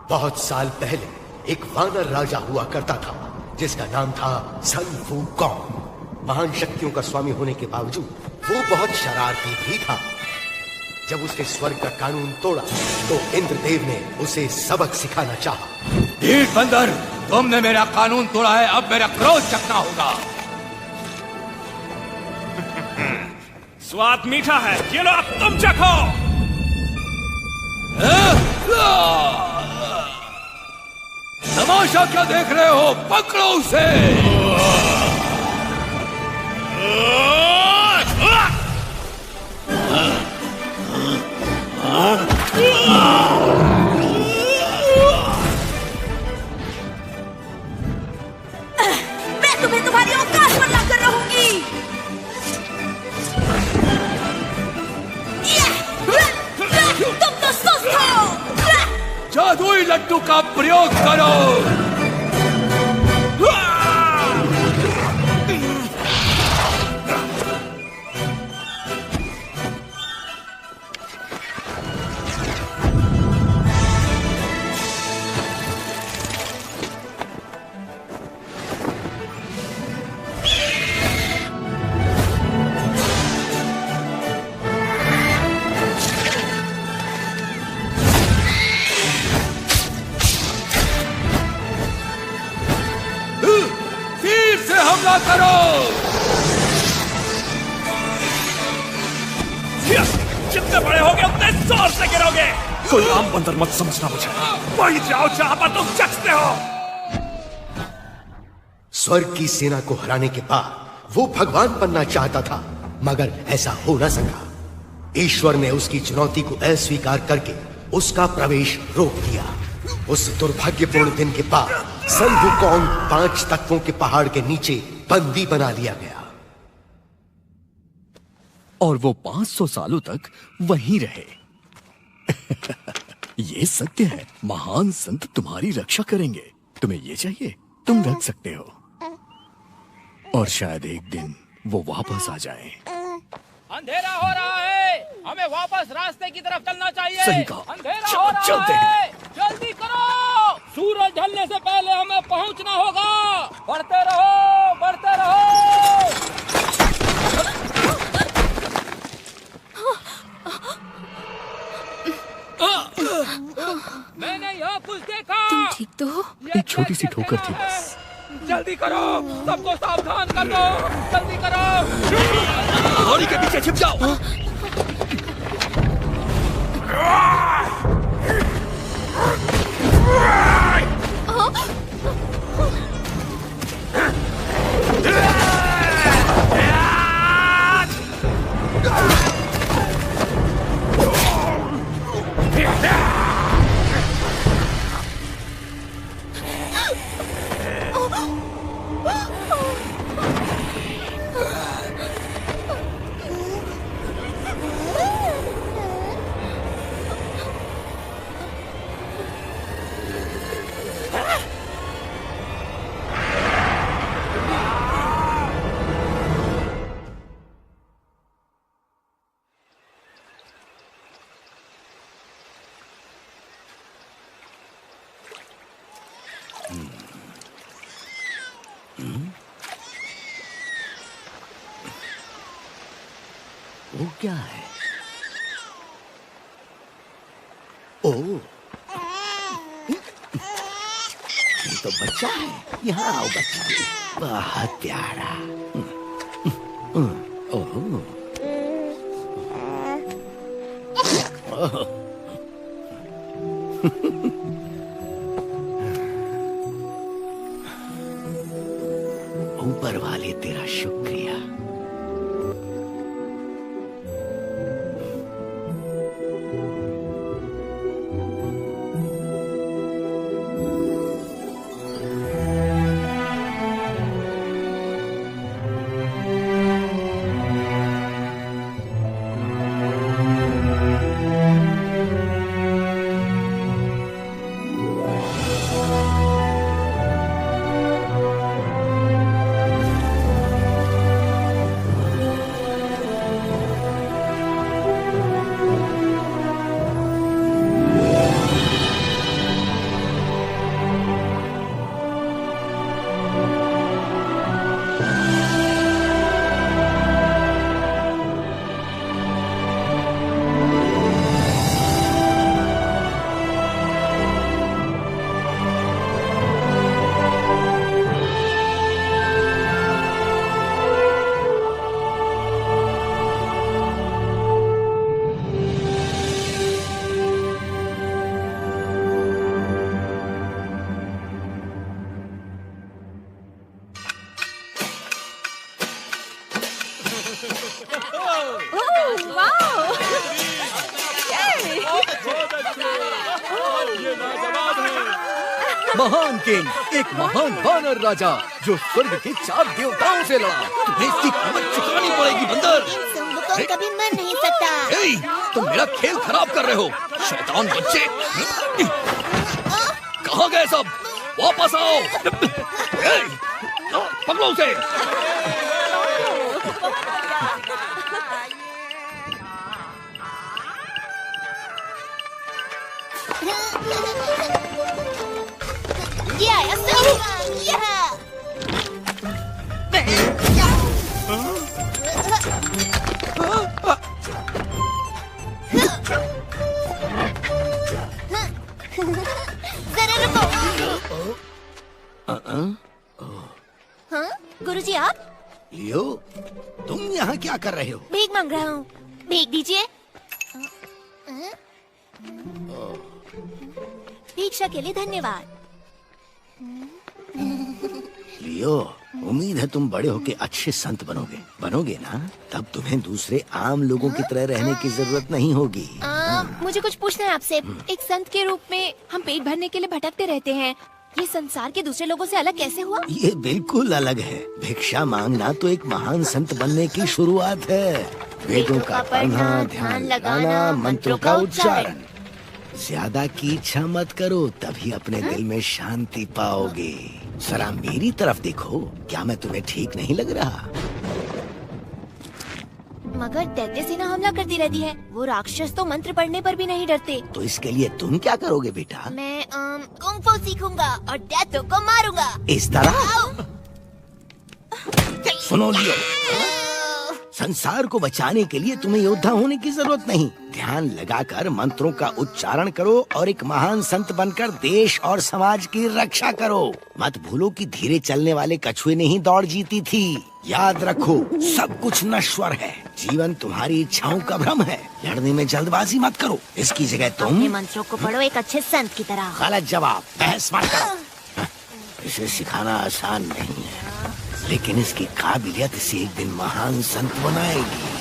बहुत साल पहले एक वानर राजा हुआ करता था जिसका नाम था सन वूकॉन्ग। महान शक्तियों का स्वामी होने के बावजूद वो बहुत शरारती भी था। जब उसने स्वर्ग का कानून तोड़ा तो इंद्रदेव ने उसे सबक सिखाना चाहा। ढीठ बंदर, तुमने मेरा कानून तोड़ा है, अब मेरा क्रोध चखना होगा। स्वाद मीठा है, ये लो अब तुम चखो। तमाशा क्या देख रहे हो, पकड़ो उसे। मैं तुम्हें तुम्हारी औकात पर लाकर रहूंगी। तुम तो सुस्त हो। जादुई लड्डू का प्रयोग करो। हमला करो। जितने बड़े होगे उतने जोर से गिरोगे। कोई आम बंदर मत समझना मुझे, वही जाओ जहां पर तुम जचते हो। स्वर्ग की सेना को हराने के बाद वो भगवान बनना चाहता था, मगर ऐसा हो न सका। ईश्वर ने उसकी चुनौती को अस्वीकार करके उसका प्रवेश रोक दिया। उस दुर्भाग्यपूर्ण दिन के बाद सन वूकॉन्ग 5 तत्वों के पहाड़ के नीचे बंदी बना लिया गया और वो 500 सालों तक वहीं रहे। ये सत्य है, महान संत तुम्हारी रक्षा करेंगे। तुम्हें ये चाहिए, तुम रख सकते हो, और शायद एक दिन वो वापस आ जाए। अंधेरा हो रहा है, हमें वापस रास्ते की तरफ चलना चाहिए। सही कहा। अंधेरा हो रहा चलते है, हैं। जल्दी करो, सूरज ढलने से पहले हमें पहुंचना होगा। बढ़ते रहो, बढ़ते रहो। मैंने यहाँ कुछ देखा। तुम ठीक तो हो? एक छोटी सी ठोकर थी बस। जल्दी करो, सबको सावधान कर दो, जल्दी करो। घोड़ी के पीछे छिप जाओ। वो क्या है? ओह, ये तो बच्चा है। यहाँ आओ बच्चा, बहुत प्यारा। ओह, ऊपर वाले तेरा शुक्रिया। महान किंग, एक महान वानर राजा जो स्वर्ग के 4 देवताओं से लड़ा। तुम्हें इसकी कीमत चुकानी पड़ेगी बंदर। सुम्बु को कभी मर नहीं सकता। ए, तुम मेरा खेल खराब कर रहे हो, शैतान बच्चे। कहाँ गए सब? वापस आओ। ए, पकड़ो उसे। ये आया सही। यहाँ। जरा रुको। हाँ, गुरुजी आप? लियो, तुम यहाँ क्या कर रहे हो? भीख मांग रहा हूँ, भीख दीजिए। भिक्षा के लिए धन्यवाद। लियो, उम्मीद है तुम बड़े होके अच्छे संत बनोगे ना? तब तुम्हें दूसरे आम लोगों की तरह रहने की जरूरत नहीं होगी। मुझे कुछ पूछना है आपसे। एक संत के रूप में हम पेट भरने के लिए भटकते रहते हैं। ये संसार के दूसरे लोगों से अलग कैसे हुआ? ये बिल्कुल अलग है। भिक्षा मांगना तो एक महान संत बनने की शुरुआत है। वेदों का पढ़ना, ध्यान लगाना, मंत्रों का उच्चारण। ज्यादा की इच्छा मत करो, तभी अपने दिल में शांति पाओगे। जरा मेरी तरफ देखो, क्या मैं तुम्हें ठीक नहीं लग रहा? मगर दैत्य सेना हमला करती रहती है। वो राक्षस तो मंत्र पढ़ने पर भी नहीं डरते। तो इसके लिए तुम क्या करोगे बेटा? मैं कुंग फू सीखूंगा और दैत्यों को मारूंगा। इस तरह? सुनो लियो, संसार को बचाने के लिए तुम्हें योद्धा होने की जरूरत नहीं। ध्यान लगाकर मंत्रों का उच्चारण करो और एक महान संत बनकर देश और समाज की रक्षा करो। मत भूलो कि धीरे चलने वाले कछुए ने ही दौड़ जीती थी। याद रखो, सब कुछ नश्वर है। जीवन तुम्हारी इच्छाओं का भ्रम है। लड़ने में जल्दबाजी मत करो। इसकी जगह तुम अपने मंत्रों को पढ़ो एक अच्छे संत की तरह। गलत जवाब, बहस मत करो। इसे सिखाना आसान नहीं है, लेकिन इसकी काबिलियत इसे एक दिन महान संत बनाएगी।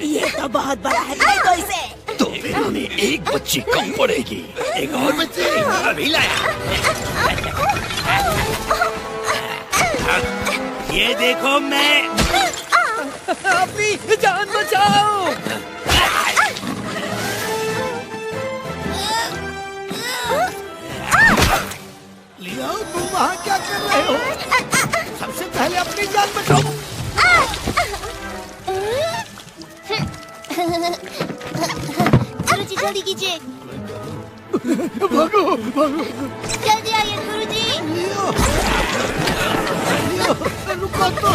ये तो बहुत बड़ा है, ले दो इसे। तो फिर हमें एक बच्ची कम पड़ेगी। एक और बच्चे अभी लाया। ये देखो मैं। अपनी जान बचाओ। लियो, तुम वहाँ क्या कर रहे हो? सबसे पहले अपनी जान बचाओ। गुरुजी जल्दी कीजिए। भागो, भागो। जल्दी आइए गुरुजी। लियो, लियो, रुको तो।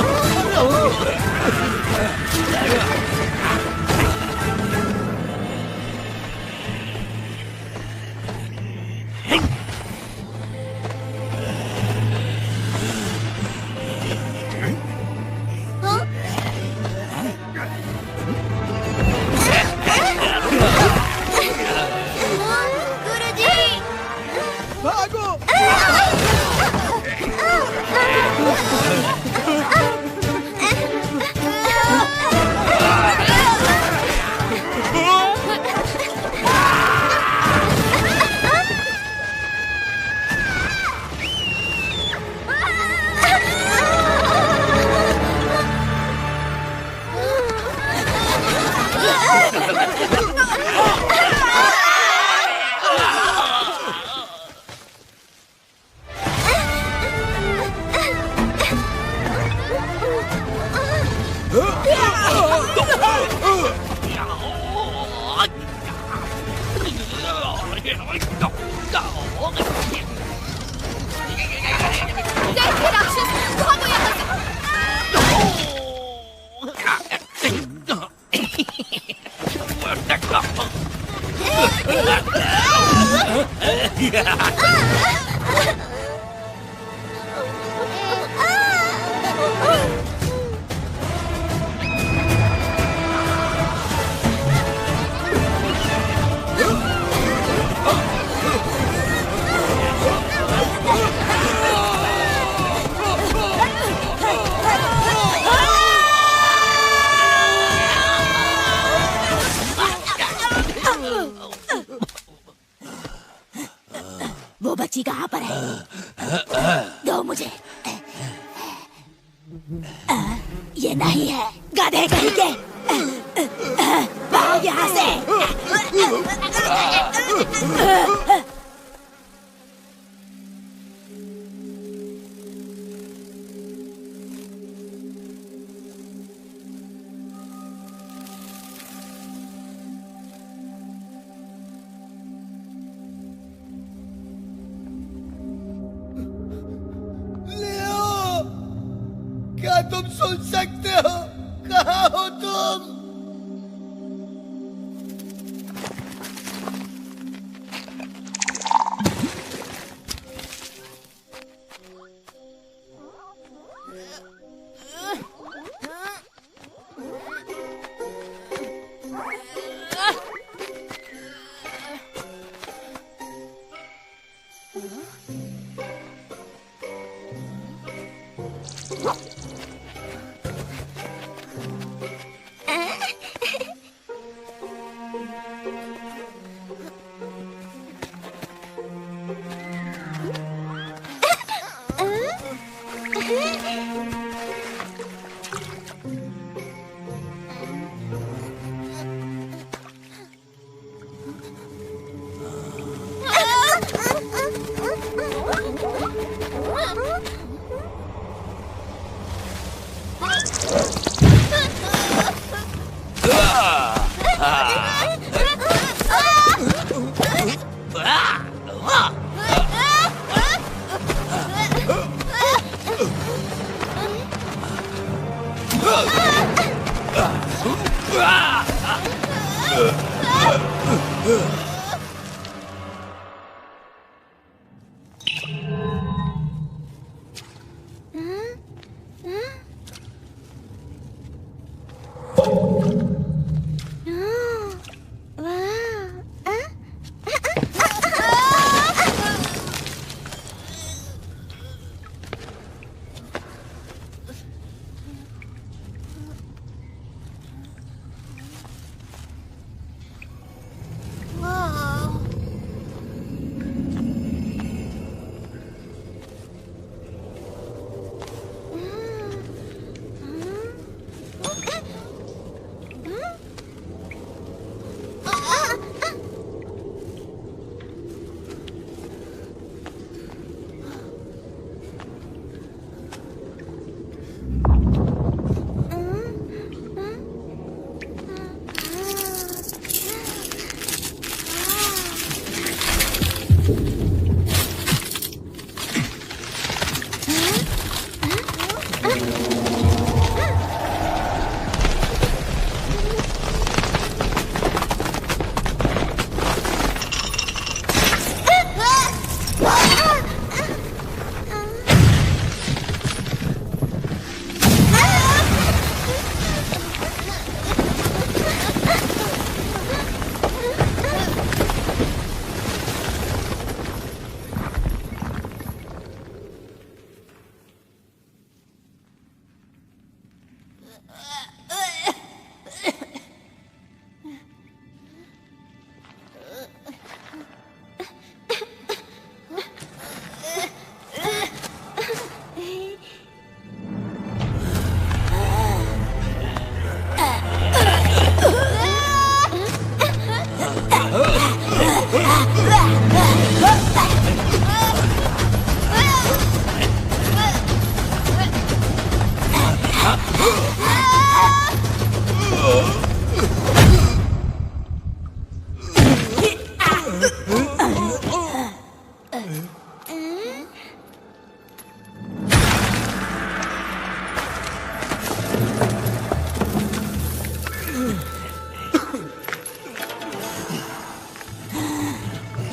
कहाँ पर है? दो मुझे। ये नहीं है, गधे कहीं के। भाग यहाँ से। क्या तुम सुन सकते हो? कहाँ हो तुम?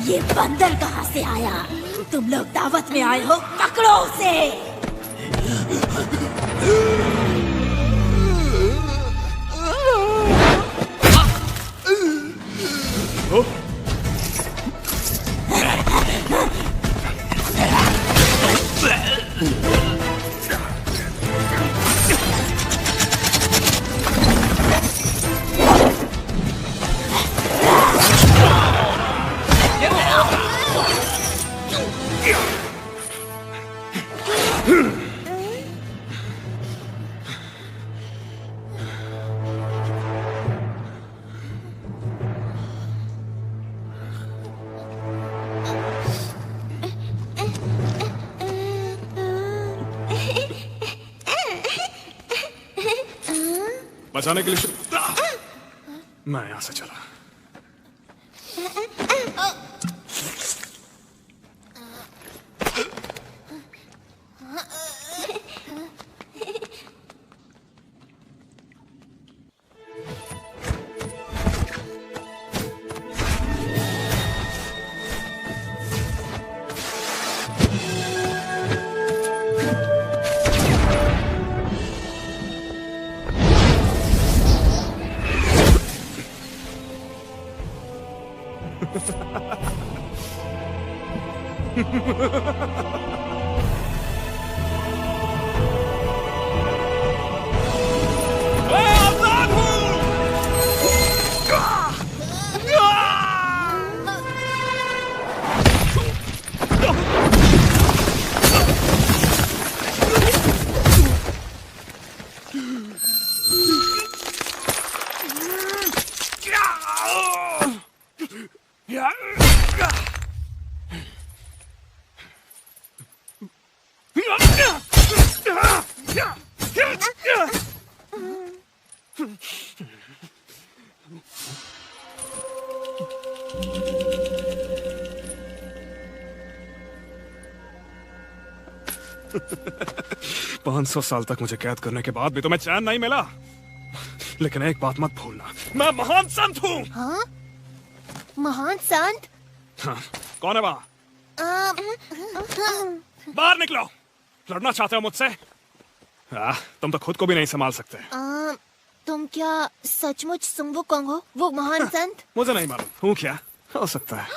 ये बंदर कहाँ से आया? तुम लोग दावत में आए हो, पकड़ो उसे। बचाने के लिए मैं यहां से चला। पांच 500 साल तक मुझे कैद करने के बाद भी तुम्हें चैन नहीं मिला, लेकिन एक बात मत भूलना, मैं महान संत हूँ। हाँ? महान संत? हाँ, कौन है वहाँ? बाहर निकलो। लड़ना चाहते हो मुझसे? तुम तो खुद को भी नहीं संभाल सकते। तुम क्या सचमुच सुंग वुकोंग हो, वो महान संत? मुझे नहीं मालूम हूँ, क्या हो सकता है।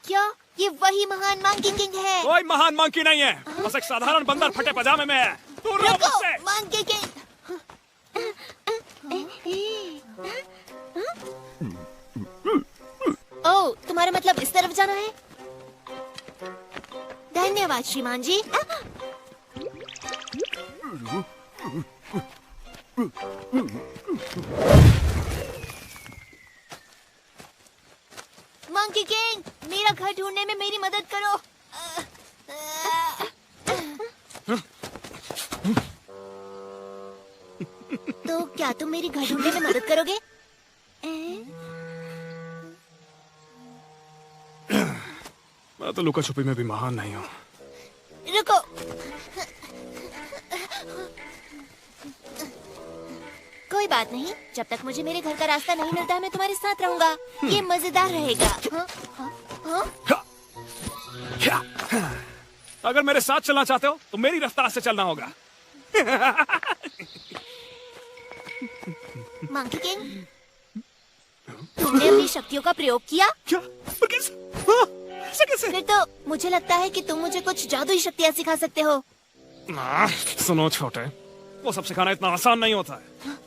क्या ये वही महान मंकी किंग है? कोई महान मंकी नहीं है, बस एक साधारण बंदर फटे पजामे में है। दूर रहो मुझसे। Monkey king. ओह, तुम्हारा मतलब इस तरफ जाना है? धन्यवाद श्रीमान जी। मंकी किंग, मेरा घर ढूंढने में मेरी मदद करो। तो क्या तुम मेरी घर ढूंढने में मदद करोगे? मैं तो लुका छुपी में भी महान नहीं हूँ। रुको। कोई बात नहीं, जब तक मुझे मेरे घर का रास्ता नहीं मिलता है मैं तुम्हारे साथ रहूंगा। ये मजेदार रहेगा। अगर मेरे साथ चलना चाहते हो तो मेरी रफ्तार से चलना होगा। मंकी किंग, तुमने अपनी शक्तियों का प्रयोग किया? क्या? कैसे? फिर तो मुझे लगता है कि तुम मुझे कुछ जादुई शक्तियाँ सिखा सकते हो। सुनो छोटे, वो सब सिखाना इतना आसान नहीं होता है।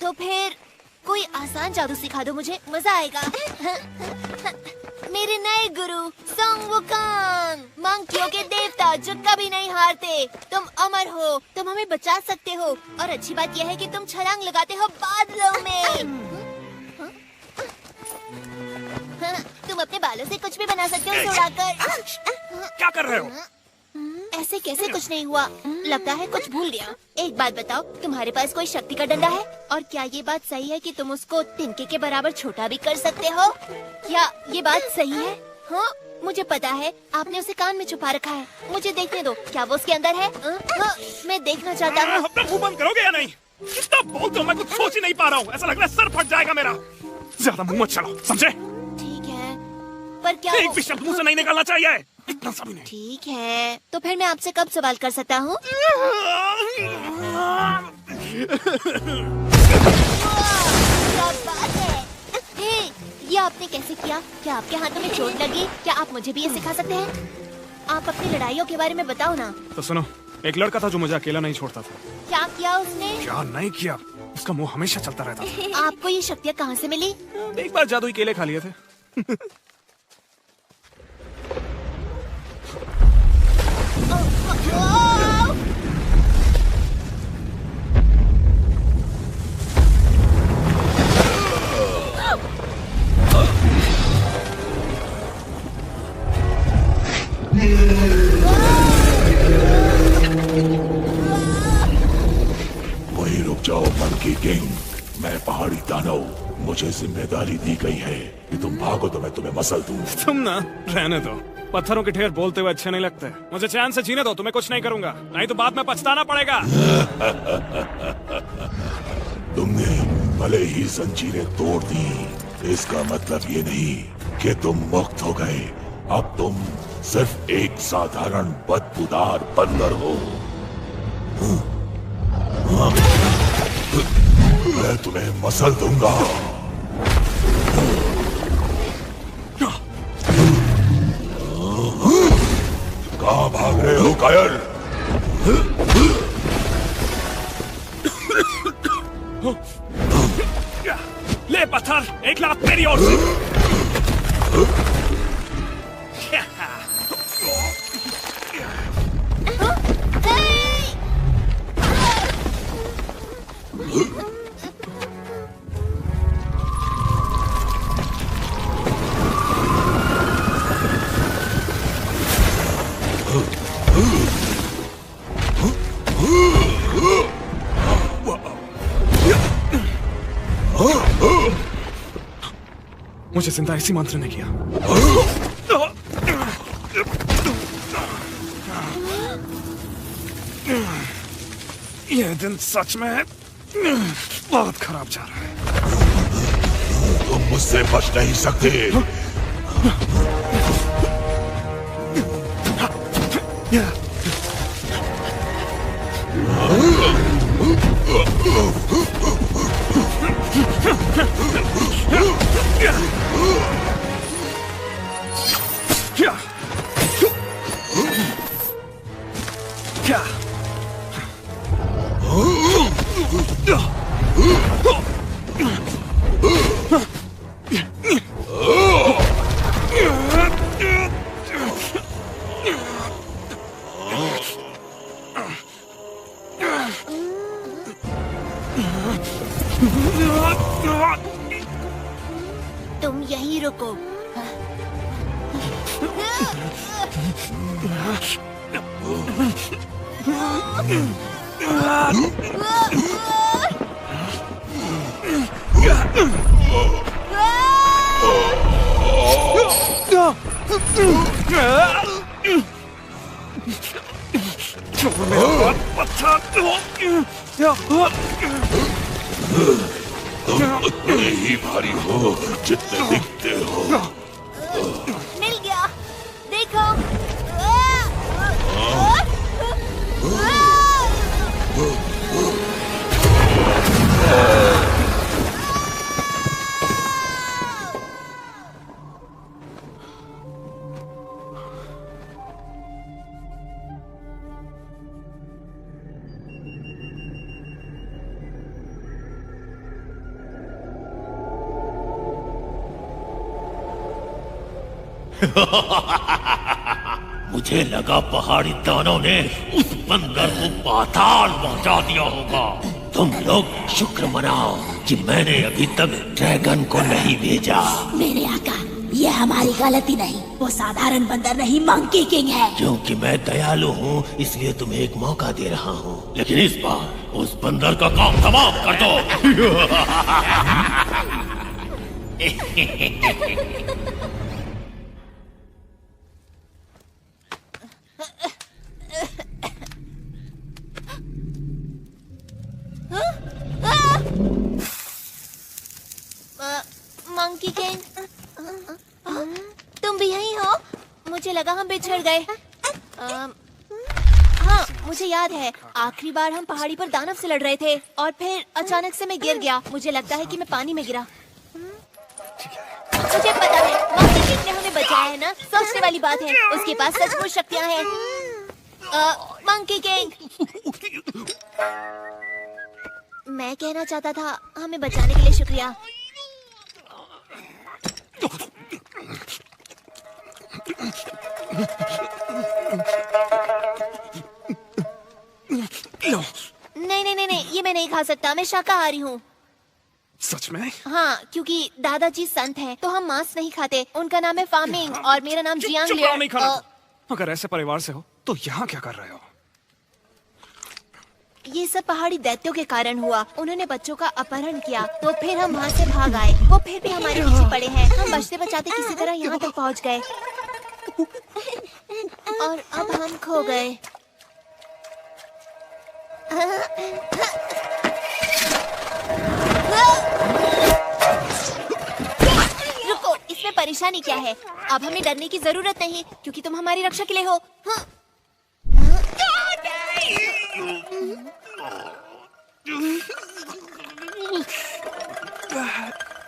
तो फिर कोई आसान जादू सिखा दो मुझे, मजा आएगा। मेरे नए गुरु संग वुकोंग, मंकियों के देवता जो कभी नहीं हारते। तुम अमर हो, तुम हमें बचा सकते हो, और अच्छी बात यह है कि तुम छलांग लगाते हो बादलों में। तुम अपने बालों से कुछ भी बना सकते हो उड़ाकर। क्या कर रहे हो? ऐसे कैसे कुछ नहीं हुआ? लगता है कुछ भूल गया। एक बात बताओ, तुम्हारे पास कोई शक्ति का डंडा है? और क्या ये बात सही है कि तुम उसको तिनके के बराबर छोटा भी कर सकते हो? क्या ये बात सही है? हाँ, मुझे पता है, आपने उसे कान में छुपा रखा है। मुझे देखने दो, क्या वो उसके अंदर है? हाँ, मैं देखना चाहता हूँ। अपना मुंह बंद करोगे या नहीं? कितना बोलते हो, मैं कुछ सोच ही नहीं पा रहा हूँ। ऐसा लग रहा है सर फट जाएगा मेरा। ज्यादा मुंह मत चलाओ, समझे? ठीक है, पर क्या एक भी शब्द मुंह से नहीं निकलना चाहिए, इतना सा भी नहीं। ठीक है, तो फिर मैं आपसे कब सवाल कर सकता हूँ? क्या बात है? हे, ये आपने कैसे किया? क्या आपके हाथों में चोट लगी? क्या आप मुझे भी ये सिखा सकते हैं? आप अपनी लड़ाइयों के बारे में बताओ ना। तो सुनो, एक लड़का था जो मुझे अकेला नहीं छोड़ता था। क्या किया उसने? क्या नहीं किया, उसका मुंह हमेशा चलता रहता था। आपको ये शक्तियाँ कहाँ से मिली? एक बार जादुई केले खा लिए थे। वहीं रुक जाओ मंकी किंग। मैं पहाड़ी दानव, मुझे जिम्मेदारी दी गई है कि तुम भागो तो मैं तुम्हें मसल दूं। तुम ना रहने दो, पत्थरों के ढेर बोलते हुए अच्छे नहीं लगते। मुझे चैन से जीने दो, तुम्हें कुछ नहीं करूंगा, नहीं तो बाद में पछताना पड़ेगा। तुमने भले ही जंजीरें तोड़ दी, इसका मतलब ये नहीं कि तुम मुक्त हो गए। अब तुम सिर्फ एक साधारण बदबूदार बंदर हो। मैं तुम्हें मसल दूंगा। कहाँ भाग रहे हो कायर? ले पत्थर, एक लात मेरी ओर से। मुझे जिंदा इसी मंत्र ने किया। ये दिन सच में बहुत खराब जा रहा है। तुम मुझसे बच नहीं सकते। तुम यहीं रुको। तुम उतने ही भारी हो जितने दिखते हो। मिल गया, देखो। मुझे लगा पहाड़ी दानों ने उस बंदर को पाताल पहुंचा दिया होगा। तुम लोग शुक्र मनाओ कि मैंने अभी तक ड्रैगन को नहीं भेजा। मेरे आका, ये हमारी गलती नहीं, वो साधारण बंदर नहीं, मंकी किंग है। क्योंकि मैं दयालु हूँ इसलिए तुम्हें एक मौका दे रहा हूँ, लेकिन इस बार उस बंदर का काम तमाम कर दो। मंकी किंग, तुम भी यहीं हो? मुझे लगा हम बिछड़ गए। हाँ, मुझे याद है आखिरी बार हम पहाड़ी पर दानव से लड़ रहे थे और फिर अचानक से मैं गिर गया। मुझे लगता है कि मैं पानी में गिरा। मुझे पता है मंकी किंग ने हमें बचाया है ना। सोचने वाली बात है, उसके पास सचमुच शक्तियाँ हैं। मंकी किंग, मैं कहना चाहता था हमें बचाने के लिए शुक्रिया। मैं नहीं खा सकता, मैं शाकाहारी हूँ। सच में? हाँ, क्योंकि दादाजी संत हैं, तो हम मांस नहीं खाते। उनका नाम है फामिंग और मेरा नाम जियांग चुप रहो, नहीं खाना। लियर। अगर ऐसे परिवार से हो तो यहाँ क्या कर रहे हो? ये सब पहाड़ी दैत्यों के कारण हुआ। उन्होंने बच्चों का अपहरण किया, तो फिर हम वहाँ से भाग आए। वो फिर भी हमारे पीछे पड़े हैं। हम बचते बचाते किसी तरह यहाँ तक पहुँच गए और अब हम खो गए। रुको, इसमें परेशानी क्या है? अब हमें डरने की जरूरत नहीं, क्योंकि तुम हमारी रक्षा के लिए हो। हाँ।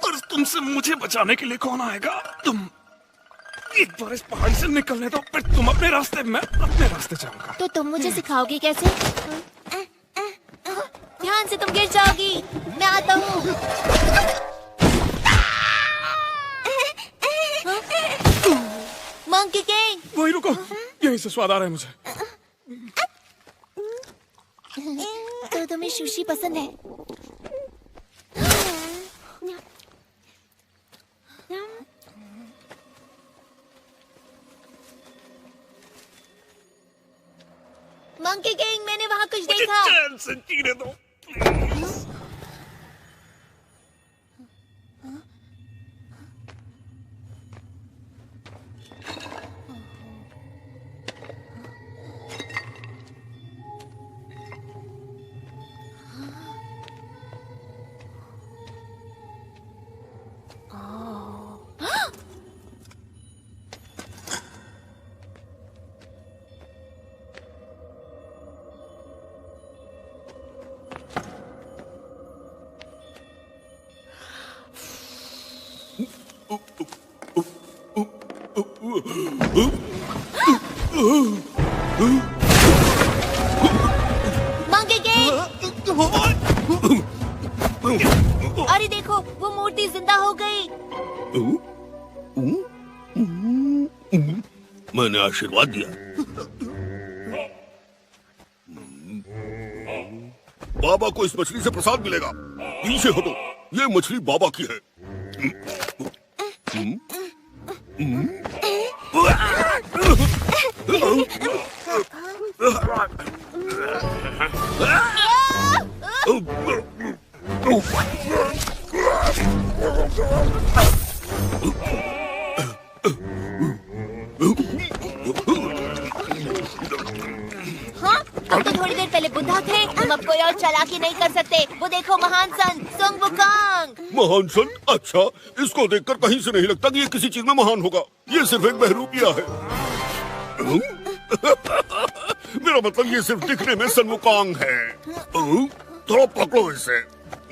और तुमसे मुझे बचाने के लिए कौन आएगा? तुम एक बार इस पहाड़ी से निकलने दो, फिर तुम अपने रास्ते, मैं अपने रास्ते जाऊंगा। तो तुम मुझे सिखाओगे कैसे? ध्यान से, तुम गिर जाओगी। मैं आता हूँ। Monkey king. वहीं रुको, यहीं से स्वाद आ रहा है मुझे। तो तुम्हें सुशी पसंद है? मंकी किंग, मैंने वहाँ कुछ देखा। चैन से जीने दो प्लीज। Monkey king! अरे देखो, वो मूर्ति जिंदा हो गई। मैंने आशीर्वाद दिया। बाबा को इस मछली से प्रसाद मिलेगा। पीछे हटो, ये मछली बाबा की है। हाँ, तुम तो थोड़ी देर पहले बुद्धा थे। तुम अब कोई और चालाकी नहीं कर सकते। वो देखो, महान संत सुंग वुकांग। महान संत? अच्छा, इसको देखकर कहीं से नहीं लगता कि ये किसी चीज में महान होगा। ये सिर्फ एक बहरूपिया है। मेरा मतलब ये सिर्फ दिखने में सनमुकांग है। थोड़ा पकड़ो इसे।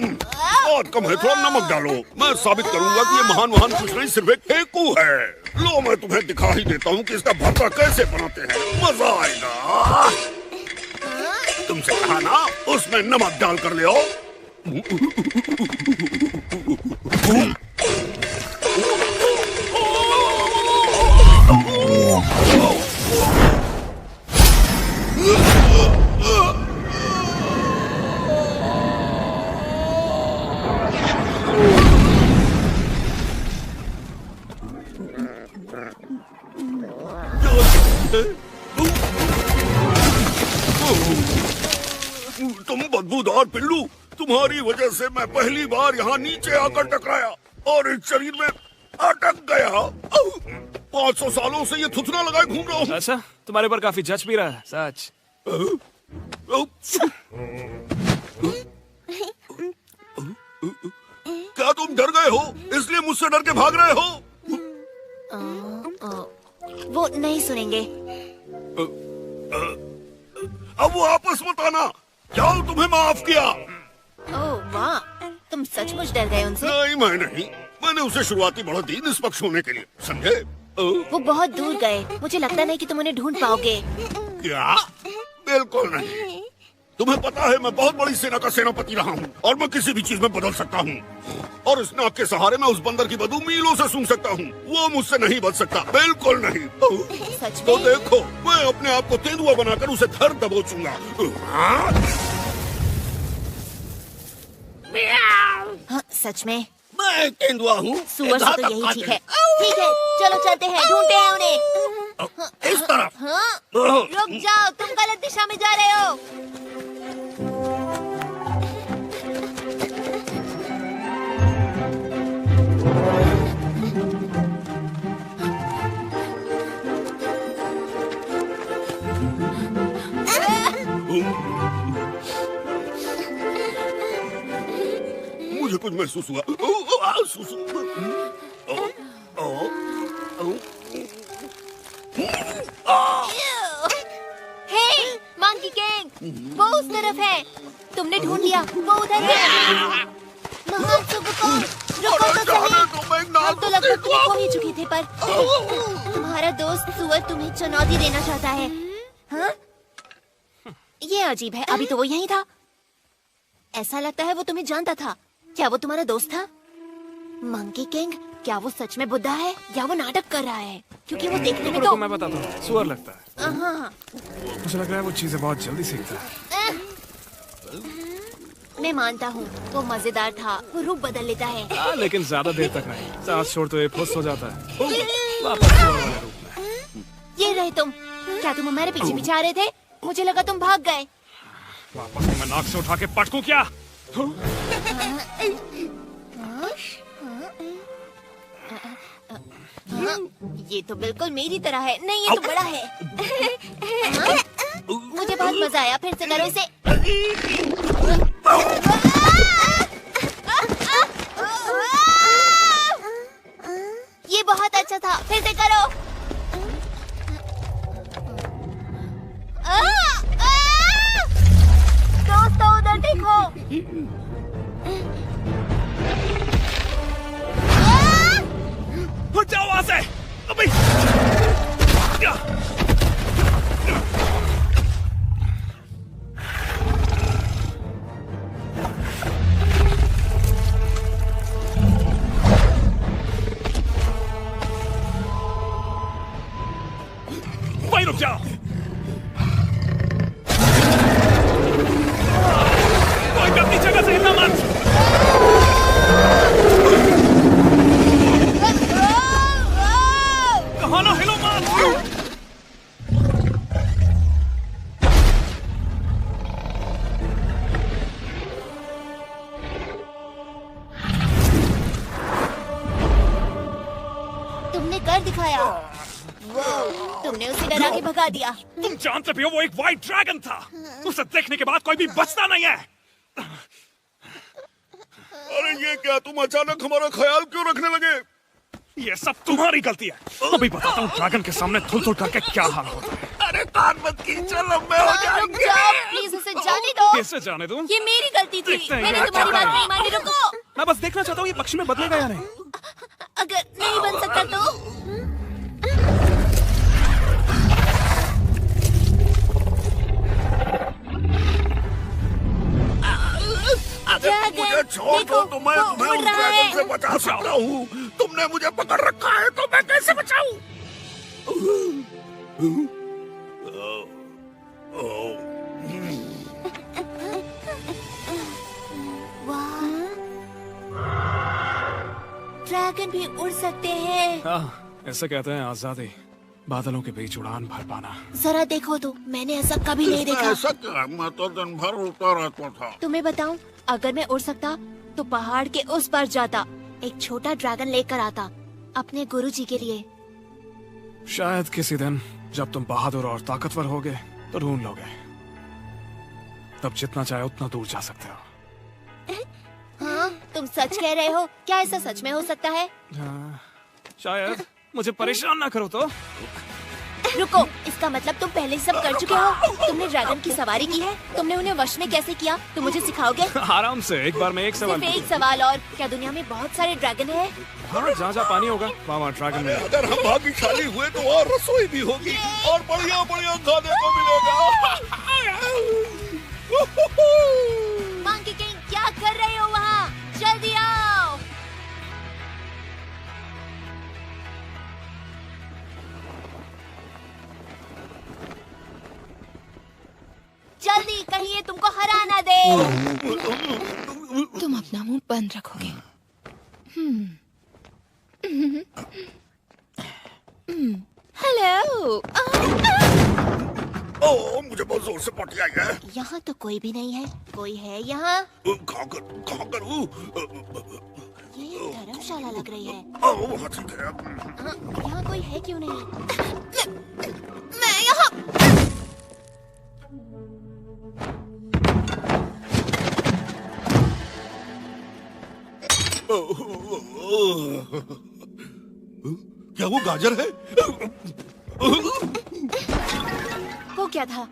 बहुत कम है, थोड़ा नमक डालो। मैं साबित करूंगा कि ये महान कुछ नहीं, सिर्फ एक फेंकू है। लो, मैं तुम्हें दिखा ही देता हूँ कि इसका भरता कैसे बनाते हैं। मजा आएगा। तुमसे कहा ना, उसमें नमक डाल कर ले आओ। तुम बदबूदार पिल्लू, तुम्हारी वजह से मैं पहली बार यहाँ नीचे आकर टकराया और इस शरीर में अटक गया। 500 सालों से ये थुथना लगाए घूम रहा हूँ। अच्छा, तुम्हारे ऊपर काफी जच भी रहा है, सच। क्या तुम डर गए हो, इसलिए मुझसे डर के भाग रहे हो? वो नहीं सुनेंगे। अब वो आपस मत आना। जाओ, तुम्हें माफ किया। ओह वाह, तुम सचमुच डर गए उनसे? नहीं, मैं नहीं। मैंने उसे शुरुआती बढ़त दी निष्पक्ष होने के लिए, समझे? वो बहुत दूर गए। मुझे लगता नहीं कि तुम उन्हें ढूंढ पाओगे। क्या? बिल्कुल नहीं। तुम्हें पता है, मैं बहुत बड़ी सेना का सेनापति रहा हूँ और मैं किसी भी चीज में बदल सकता हूँ। और इस नाक के सहारे मैं उस बंदर की बदबू मीलों से सूंघ सकता हूँ। वो मुझसे नहीं बच सकता, बिल्कुल नहीं। सच में? तो देखो, मैं अपने आप को तेंदुआ बनाकर उसे धर दबोचूंगा। हाँ, सच में मैं तेंदुआ हूँ। सुअर से तो यही ठीक है। ठीक है, चलो चलते हैं, ढूंढते हैं उन्हें। इस तरफ। हाँ, रुक जाओ, तुम गलत दिशा में जा रहे हो। मुझे कुछ महसूस हुआ। हे, मंकी किंग, वो उस तरफ है। तुमने ढूंढ लिया, वो उधर है। महान सुगुकोंग, रुको तो सही। हम तो लगभग तुम्हें खो ही चुके थे, पर तुम्हारा दोस्त सुअर तुम्हें चुनौती देना चाहता है। हाँ? ये अजीब है, अभी तो वो यहीं था। ऐसा लगता है वो तुम्हें जानता था। क्या वो तुम्हारा दोस्त था? मंकी किंग, क्या वो सच में बुद्धा है या वो नाटक कर रहा है? क्योंकि वो देखने में तो मैं बताता हूँ, सुअर लगता है। हाँ। मुझे लग रहा है वो चीजें बहुत जल्दी सीखता है। मैं मानता हूँ, वो मजेदार था, वो रूप बदल लेता है। लेकिन ज्यादा देर तक नहीं। सांस छोड़ तो ये फुस हो जाता है। वापस सुअर वाले रूप में। ये रहे तुम। क्या तुम हमारे पीछे पीछे आ रहे थे? मुझे लगा तुम भाग गए। वापस मैं नाक से उठा के पटकूं क्या? ये तो बिल्कुल मेरी तरह है। नहीं, ये तो बड़ा है। मुझे बहुत मजा आया। फिर से करो इसे। ये बहुत अच्छा था। फिर से करो। दोस्तों, उधर देखो। हट जाओ वहां से। अभी वहीं रुक जाओ। कोई भी अपनी जगह से हिलना मत। कहाँ ना हिलो मत। तुमने कर दिखाया। तुमने उसे डरा के भगा दिया। तुम जानते भी हो वो एक व्हाइट ड्रैगन था। उसे देखने के बाद कोई भी बचता नहीं है। अरे ये क्या, तुम अचानक हमारा ख्याल क्यों रखने लगे? ये सब तुम्हारी गलती है। अभी बताता हूँ ड्रैगन के सामने थुल करके क्या हाल होता है। अरे कान मत खींचो, लंबे हो रुक जाएंगे। जाओ, प्लीज उसे जाने दो। कैसे जाने दूं? ये मेरी गलती थी। देखते हैं मैंने ये तुम्हारी क्या बात नहीं मानी। रुको। मैं बस देखना चाहता हूँ ये पक्षी में बदलेगा या नहीं। अगर नहीं बन सकता तो? मुझे छोड़ दो तो मैं तुम्हें उस ड्रैगन से बचा सकता हूँ। तुमने मुझे पकड़ रखा है तो मैं कैसे बचाऊं? ड्रैगन भी उड़ सकते हैं। हाँ, ऐसे कहते हैं आजादी, बादलों के बीच उड़ान भर पाना। जरा देखो तो, मैंने ऐसा कभी नहीं देखा। ऐसा क्या? मैं तो दिन भर उड़ता रहता था। तुम्हें बताऊं, अगर मैं उड़ सकता तो पहाड़ के उस पार जाता, एक छोटा ड्रैगन लेकर आता अपने गुरुजी के लिए। शायद किसी दिन जब तुम बहादुर और ताकतवर होगे तो ढूंढ लोगे। तब जितना चाहे उतना दूर जा सकते हो। हाँ, तुम सच कह रहे हो? क्या ऐसा सच में हो सकता है? हाँ, शायद। मुझे परेशान ना करो तो। रुको, इसका मतलब तुम पहले ही सब कर चुके हो। तुमने ड्रैगन की सवारी की है। तुमने उन्हें वश में कैसे किया? तुम मुझे सिखाओगे? आराम से, एक बार में एक सवाल। सिर्फ एक सवाल और। क्या दुनिया में बहुत सारे ड्रैगन हैं? हाँ, जहाँ पानी होगा वहाँ ड्रैगन में। अगर हम भाग्यशाली हुए तो और रसोई भी होगी और बढ़िया बढ़िया खाने को मिलेगा। मंकी किंग, क्या कर रहे हो वहाँ? जल्दी आओ। जल्दी, कहीं ये तुमको हरा ना दे। तुम अपना मुंह बंद रखोगे। हेलो। ओह, मुझे बहुत जोर से पटी आई है। यहाँ तो कोई भी नहीं है। कोई है यहाँ? कहाँ कर हूँ? ये धर्मशाला लग रही है। वहाँ ठीक है। यहाँ कोई है क्यों नहीं? मैं यहाँ। क्या वो गाजर है? वो क्या था?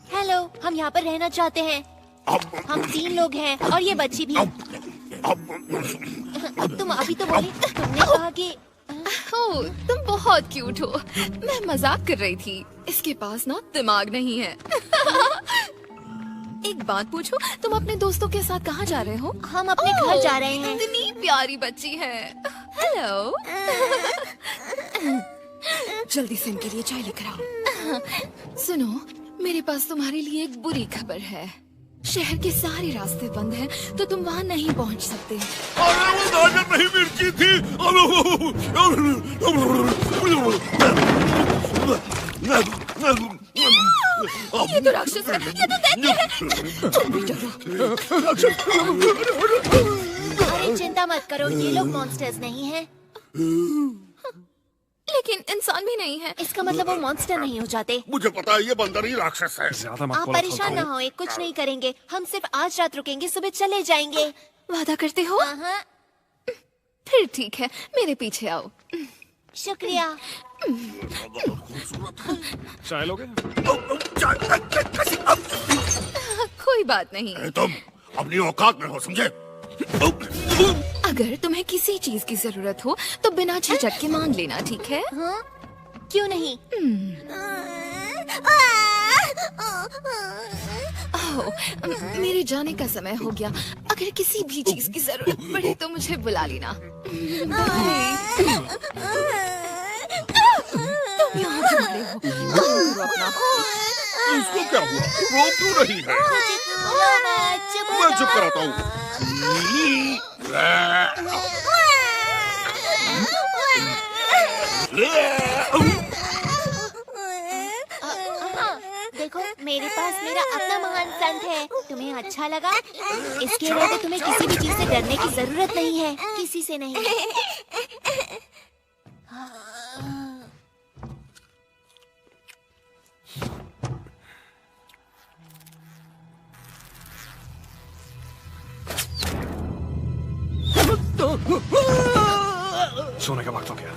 हेलो, हम यहाँ पर रहना चाहते हैं। हम 3 लोग हैं और ये बच्ची भी। तुम अभी तो बोली, तुमने कहा कि ओह, तुम बहुत क्यूट हो। मैं मजाक कर रही थी। इसके पास ना दिमाग नहीं है। एक बात पूछो, तुम अपने दोस्तों के साथ कहाँ जा रहे हो? हम अपने घर जा रहे हैं। इतनी प्यारी बच्ची है। हेलो। जल्दी से इनके लिए चाय लेकर आओ। सुनो, मेरे पास तुम्हारे लिए एक बुरी खबर है। शहर के सारे रास्ते बंद हैं, तो तुम वहाँ नहीं पहुँच सकते। अरे वो गाजर नहीं, मिर्ची थी। ये तो राक्षस है, ये तो दैत्य है। जल्दी डरो। अरे चिंता मत करो, ये लोग मॉन्स्टर्स नहीं हैं। लेकिन इंसान भी नहीं है। इसका मतलब वो मॉन्स्टर नहीं हो जाते। मुझे पता है, ये बंदर ही राक्षस है। ज्यादा मत आप बोलो, परेशान ना हो, कुछ नहीं करेंगे। हम सिर्फ आज रात रुकेंगे, सुबह चले जाएंगे। वादा करते हो? हाँ। फिर ठीक है, मेरे पीछे आओ। शुक्रिया। चाय लोगे? कोई बात नहीं। तुम अपनी औकात में हो, समझे? अगर तुम्हें किसी चीज की जरूरत हो तो बिना झिझक के मांग लेना, ठीक है? हाँ? क्यों नहीं? मेरे जाने का समय हो गया। अगर किसी भी चीज की जरूरत पड़े तो मुझे बुला लेना। तुम यहाँ क्यों खड़े हो? अपना इसको क्या हुआ? रो क्यों रही है? मैं चुप कराता हूँ। देखो, मेरे पास मेरा अपना महान संत है। तुम्हें अच्छा लगा? इसके अलावा तुम्हें किसी भी चीज से डरने की जरूरत नहीं है, किसी से नहीं। सोने का वक्त हो गया।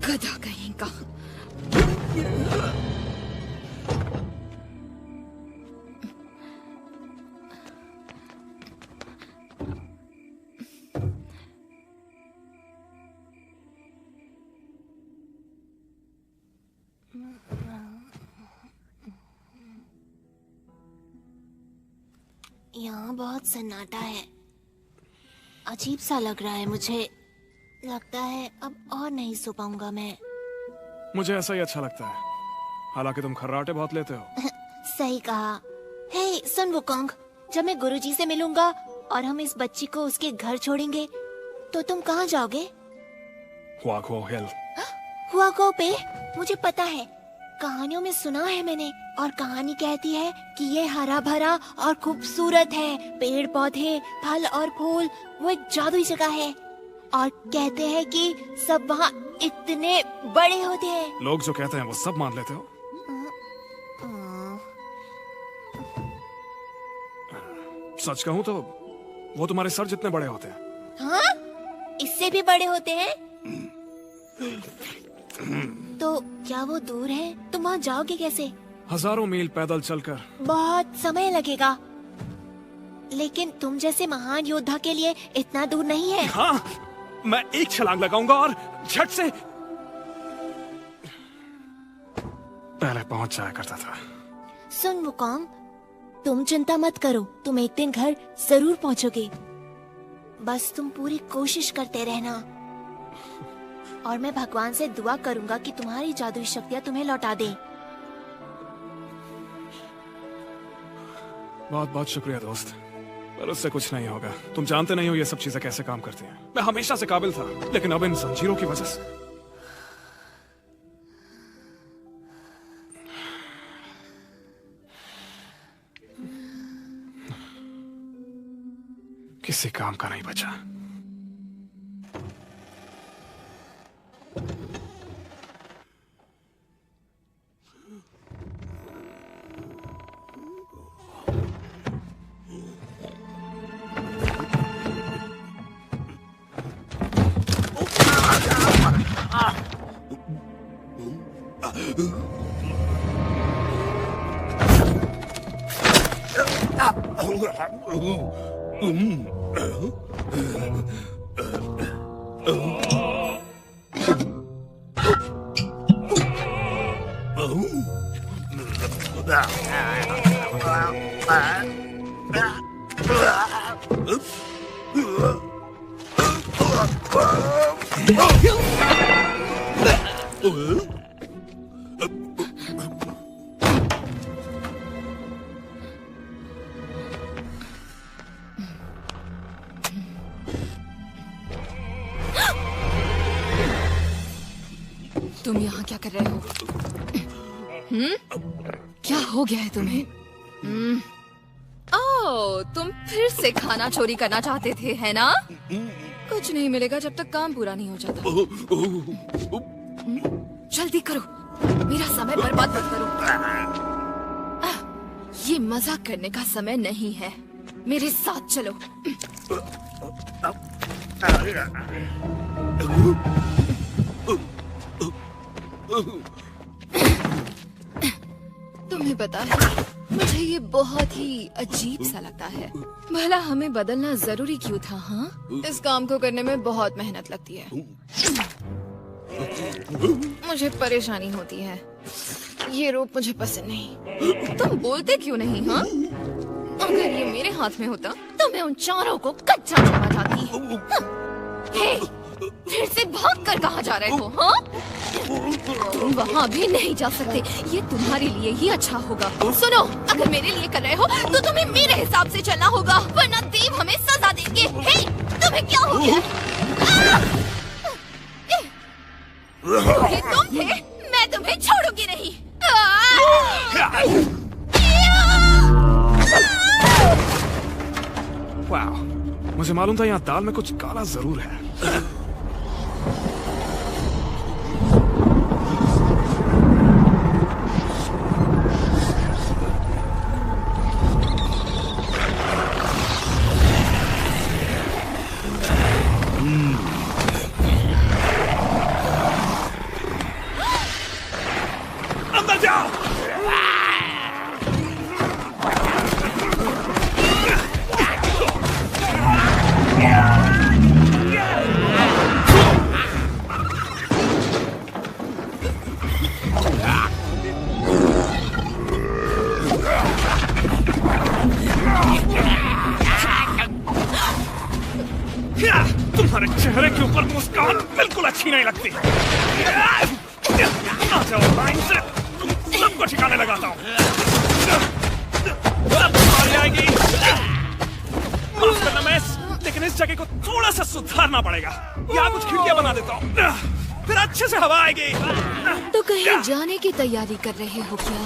गधा कहीं का। यहाँ बहुत सन्नाटा है। अजीब सा लग रहा है मुझे। लगता है अब और नहीं सो पाऊंगा मैं। मुझे ऐसा ही अच्छा लगता है, हालांकि तुम खर्राटे बहुत लेते हो। सही कहा। हे, सुन वुकोंग, जब मैं गुरुजी से मिलूंगा और हम इस बच्ची को उसके घर छोड़ेंगे, तो तुम कहाँ जाओगे? हुआको हिल। हुआको पे? मुझे पता है, कहानियों में सुना है मैंने। और कहानी कहती है कि ये हरा भरा और खूबसूरत है। पेड़ पौधे, फल और फूल, वो एक जादुई जगह है। और कहते हैं कि सब वहाँ इतने बड़े होते हैं। लोग जो कहते हैं वो सब मान लेते हो? सच कहूँ तो वो तुम्हारे सर जितने बड़े होते हैं। हाँ? इससे भी बड़े होते हैं? तो क्या वो दूर है? तुम वहाँ जाओगे कैसे? हजारों मील पैदल चलकर। बहुत समय लगेगा, लेकिन तुम जैसे महान योद्धा के लिए इतना दूर नहीं है। हाँ, मैं एक छलांग लगाऊंगा और झट से पहले पहुंच जाया करता था। सुन वुकोंग, तुम चिंता मत करो, तुम एक दिन घर जरूर पहुंचोगे। बस तुम पूरी कोशिश करते रहना। और मैं भगवान से दुआ करूंगा कि तुम्हारी जादुई शक्तियां तुम्हें लौटा दे। बहुत बहुत शुक्रिया दोस्त, पर उससे कुछ नहीं होगा। तुम जानते नहीं हो ये सब चीजें कैसे काम करती हैं। मैं हमेशा से काबिल था, लेकिन अब इन जंजीरों की वजह से किसी काम का नहीं बचा। तुम यहाँ क्या कर रहे हो? क्या हो गया है तुम्हें? ओह, तुम फिर से खाना चोरी करना चाहते थे, है ना? कुछ नहीं मिलेगा जब तक काम पूरा नहीं हो जाता। जल्दी करो, मेरा समय बर्बाद मत करो। ये मजाक करने का समय नहीं है, मेरे साथ चलो। तुम्हें पता है, मुझे ये बहुत ही अजीब सा लगता है। भला हमें बदलना जरूरी क्यों था? हाँ, इस काम को करने में बहुत मेहनत लगती है, मुझे परेशानी होती है। ये रूप मुझे पसंद नहीं। तुम बोलते क्यों नहीं? हाँ, अगर ये मेरे हाथ में होता तो मैं उन चारों को कच्चा छोड़ा जाती। हे, फिर से भाग कर कहाँ जा रहे हो? हाँ, तुम वहाँ भी नहीं जा सकते। ये तुम्हारे लिए ही अच्छा होगा। सुनो, अगर मेरे लिए कर रहे हो तो तुम्हें मेरे हिसाब से चलना होगा, वरना देव हमें सजा देंगे। हे, तुम्हें क्या हो गया? ये तुम थे, मैं तुम्हें छोड़ूंगी नहीं। वाह, मुझे मालूम था यहाँ दाल में कुछ काला जरूर है। अंदर जाओ। तुम्हारे चेहरे के ऊपर मुस्कान बिल्कुल अच्छी नहीं लगती। आ जाओ लाइन से, तुम सबको ठिकाने लगाता हूँ। आएगी। माफ करना मिस, लेकिन इस जगह को थोड़ा सा सुधारना पड़ेगा। यहाँ कुछ खिड़कियाँ बना देता हूँ, फिर अच्छे से हवा आएगी। तो कहीं जाने की तैयारी कर रहे हो क्या?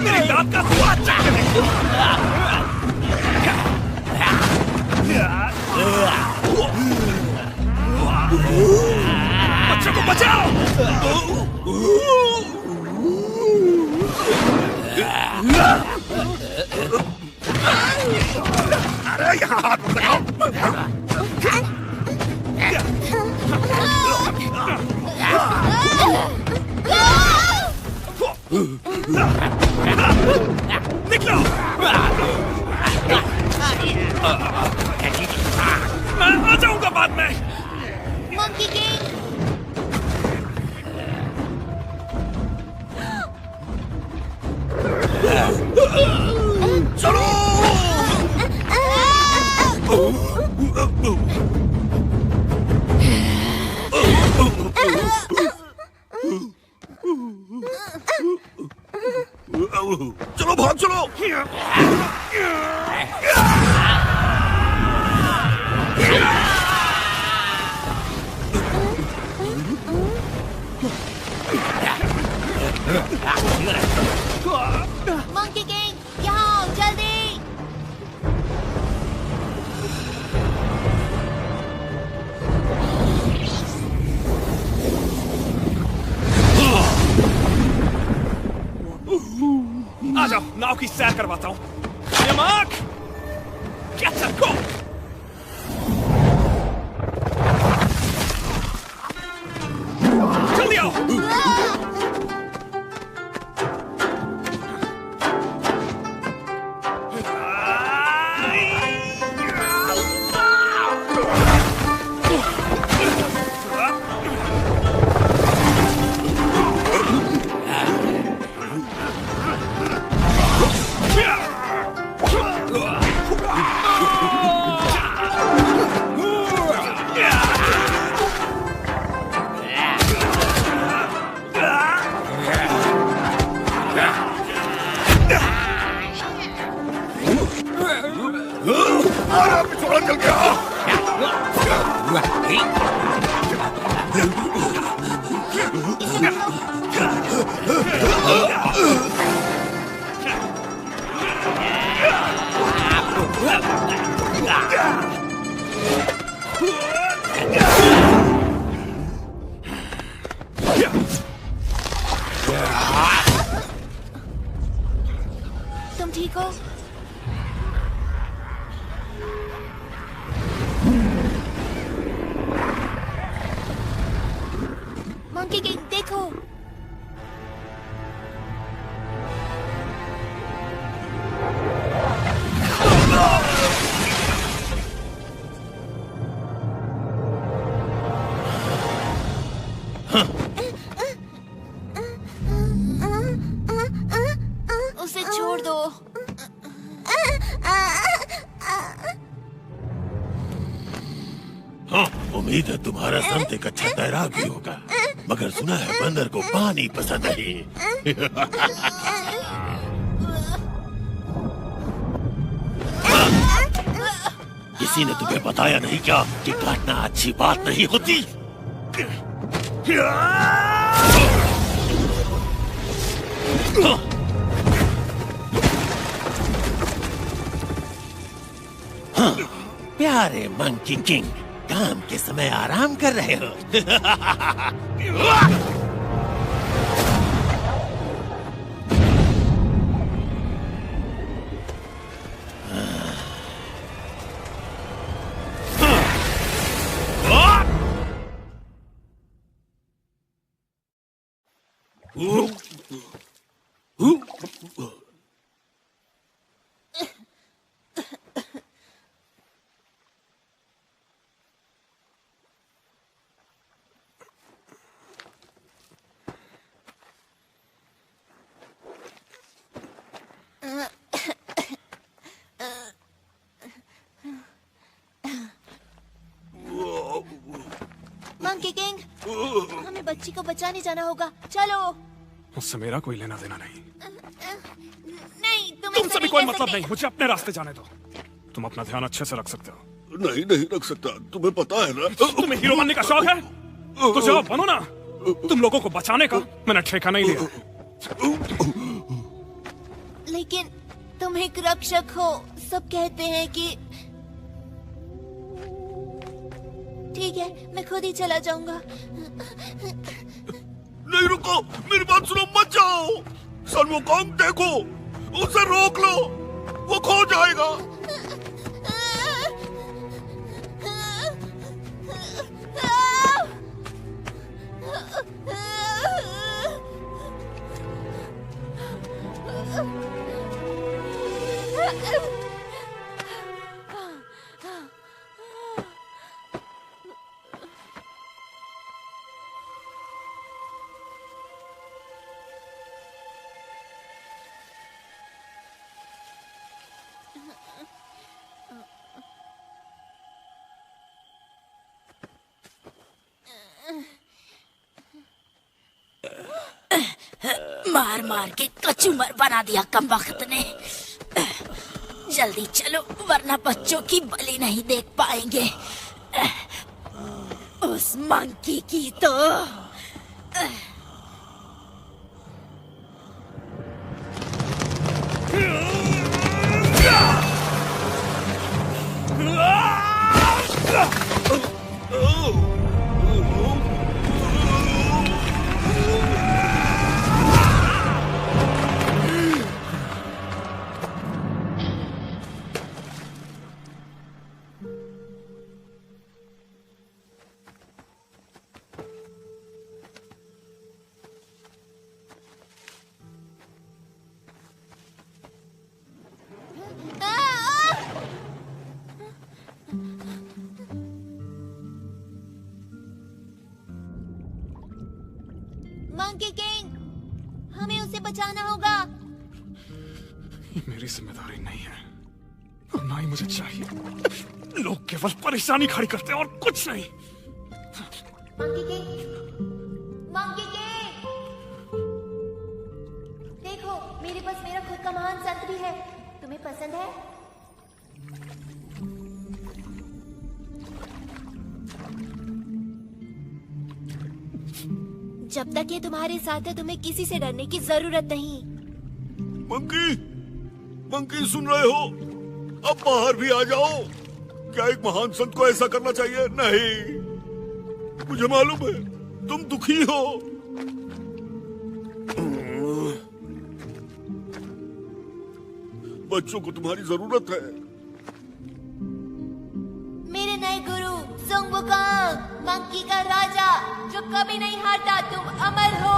मेरी लात का स्वाद चखने। बच्चों को बचाओ। अरे यहाँ हाथ लगाओ। निकलो। मैं आ जाऊंगा बाद में। Monkey king. चलो। चलो भाग चलो। मंकी किंग, यहाँ आओ, जल्दी। आ जाओ, नाव की सैर करवाता हूँ। यमक, कैच अप, गो। जल्दी आओ। तुम ठीक हो? मंकी किंग, देखो। उसे छोड़ दो। हाँ, उम्मीद है तुम्हारा संत एक अच्छा तैराक भी होगा, मगर सुना है बंदर को पानी पसंद नहीं। किसी ने तुम्हें बताया नहीं क्या कि काटना अच्छी बात नहीं होती? हाँ, प्यारे मंकी किंग, काम के समय आराम कर रहे हो। मंकी किंग, हमें बच्ची को बचाने जाना होगा। चलो। उससे मेरा कोई लेना देना नहीं। नहीं, तुमसे भी कोई मतलब नहीं। मुझे अपने रास्ते जाने दो। तुम अपना ध्यान अच्छे से रख सकते हो। नहीं नहीं रख सकता, तुम्हें पता है ना। तुम्हें हीरो बनने का शौक है तो जाओ बनो ना। तुम लोगों को बचाने का मैंने ठेका नहीं लिया। लेकिन तुम एक रक्षक हो, सब कहते हैं कि। ठीक है, मैं खुद ही चला जाऊंगा। नहीं रुको, मेरी बात सुनो, मत जाओ। सन वुकोंग देखो, उसे रोक लो, वो खो जाएगा। मार मार के कचूमर बना दिया कमबख्त ने। जल्दी चलो वरना बच्चों की बलि नहीं देख पाएंगे। उस मंकी की तो मंकी किंग, हमें उसे बचाना होगा। ये मेरी जिम्मेदारी नहीं है और ना ही मुझे चाहिए। लोग केवल परेशानी खड़ी करते हैं और कुछ नहीं। मंकी किंग, मंकी किंग, देखो मेरे पास मेरा खुद का महान संत भी है। तुम्हें पसंद है? जब तक ये तुम्हारे साथ है तुम्हें किसी से डरने की जरूरत नहीं। मंकी, मंकी सुन रहे हो? अब बाहर भी आ जाओ। क्या एक महान संत को ऐसा करना चाहिए? नहीं, मुझे मालूम है तुम दुखी हो। बच्चों को तुम्हारी जरूरत है। मेरे नए गुरु ज़ोंग वुकांग, मंकी का राजा जो कभी नहीं हारता, तुम अमर हो।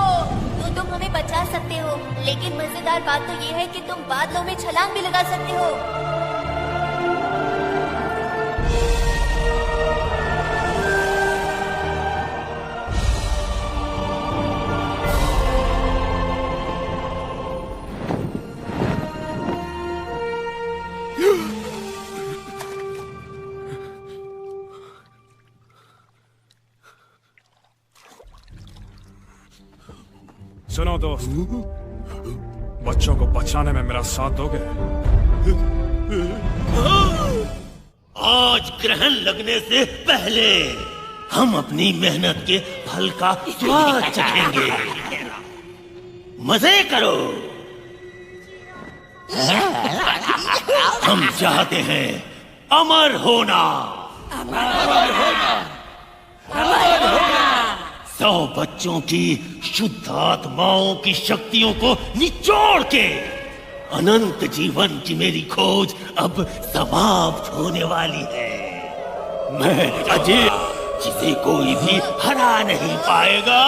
तो तुम हमें बचा सकते हो, लेकिन मजेदार बात तो ये है कि तुम बादलों में छलांग भी लगा सकते हो। सुनो दोस्त, बच्चों को बचाने में मेरा साथ दोगे? आज ग्रहण लगने से पहले हम अपनी मेहनत के फल का स्वाद चखेंगे। मजे करो। हम चाहते हैं अमर होना। अमर होना। अमर होना। 100 बच्चों की शुद्ध आत्माओं की शक्तियों को निचोड़ के अनंत जीवन की मेरी खोज अब समाप्त होने वाली है। मैं अजय, जिसे कोई भी हरा नहीं पाएगा।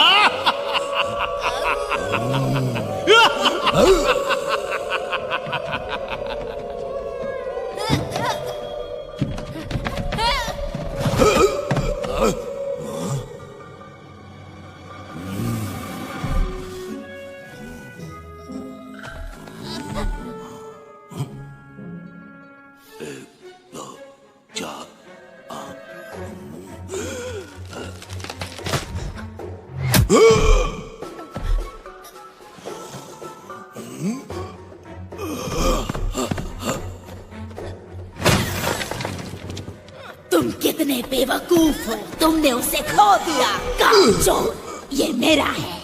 तुम कितने बेवकूफ हो, तुमने उसे खो दिया। कामचोर, ये मेरा है।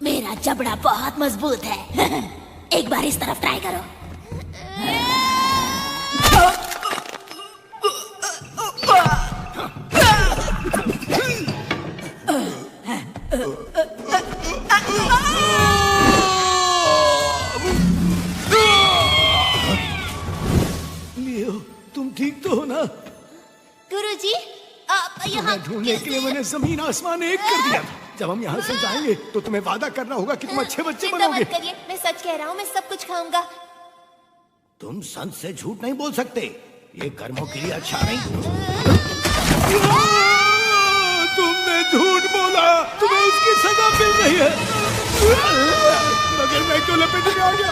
मेरा जबड़ा बहुत मजबूत है। एक बार इस तरफ ट्राई करो। तुम ठीक तो हो ना? गुरुजी, आप यहाँ ढूंढने के लिए मैंने जमीन आसमान एक कर दिया। जब हम यहाँ से जाएंगे तो तुम्हें वादा करना होगा कि तुम अच्छे बच्चे चिंता बनोगे। मत करिए, मैं सच कह रहा हूँ, मैं सब कुछ खाऊंगा। तुम संत से झूठ नहीं बोल सकते, ये कर्मों के लिए अच्छा नहीं। तुमने झूठ बोला, तुम्हें उसकी सजा मिल रही है। मगर मैं क्यों लपेटे में आ गया?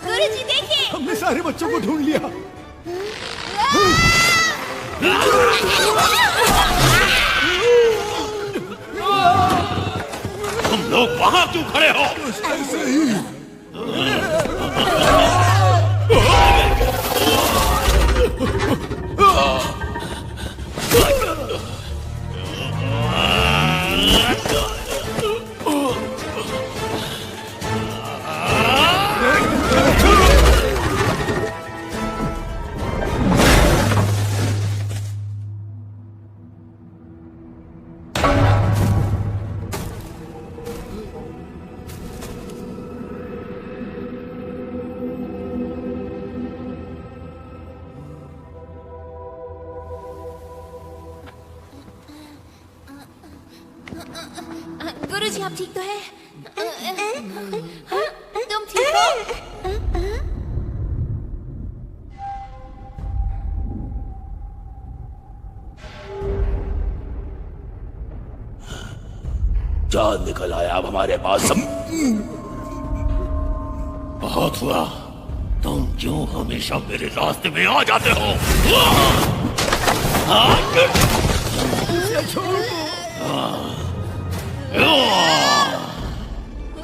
गुरुजी देखिए, हमने सारे बच्चों को ढूंढ लिया। तुम लोग वहां क्यों खड़े हो? ऐसे ही। गुरुजी आप ठीक तो है? तुम ठीक हो? चांद निकल आया अब हमारे पास। बहुत हुआ, तुम क्यों हमेशा मेरे रास्ते में आ जाते हो?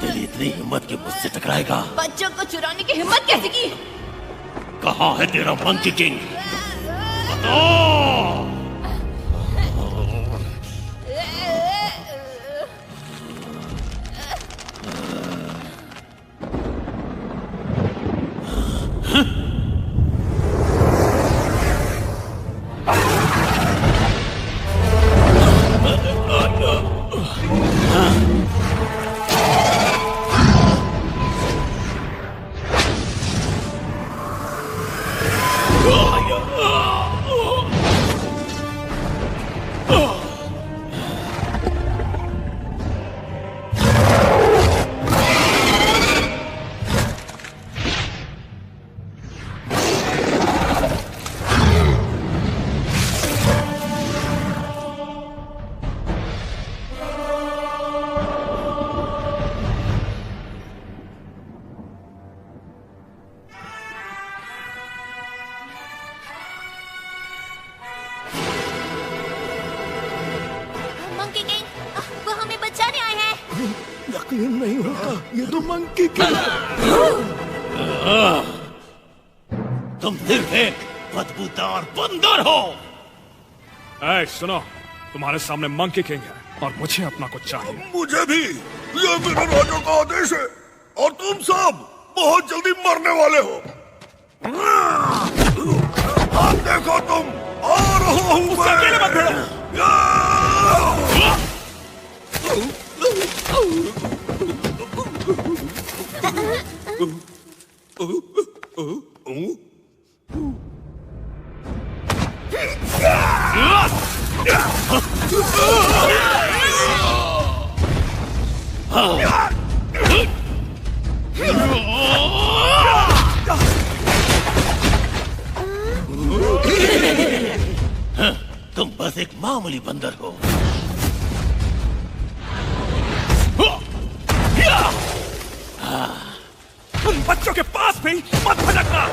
तेरी इतनी हिम्मत कि मुझसे टकराएगा? बच्चों को चुराने की हिम्मत कैसे की? कहाँ है तेरा मंकी किंग? बताओ। यकीन नहीं होता, ये तो मंकी किंग। तुम सिर्फ एक बदबूदार बंदर हो। ऐ सुनो, तुम्हारे सामने मंकी किंग है और मुझे अपना कुछ चाहिए। मुझे भी, ये मेरे राजा का आदेश है और तुम सब बहुत जल्दी मरने वाले हो। अब देखो तुम, आ रहा हूं मैं। अकेले मत भिड़ो। तुम बस एक मामूली बंदर हो। तुम बच्चों के पास भी मत भटकना।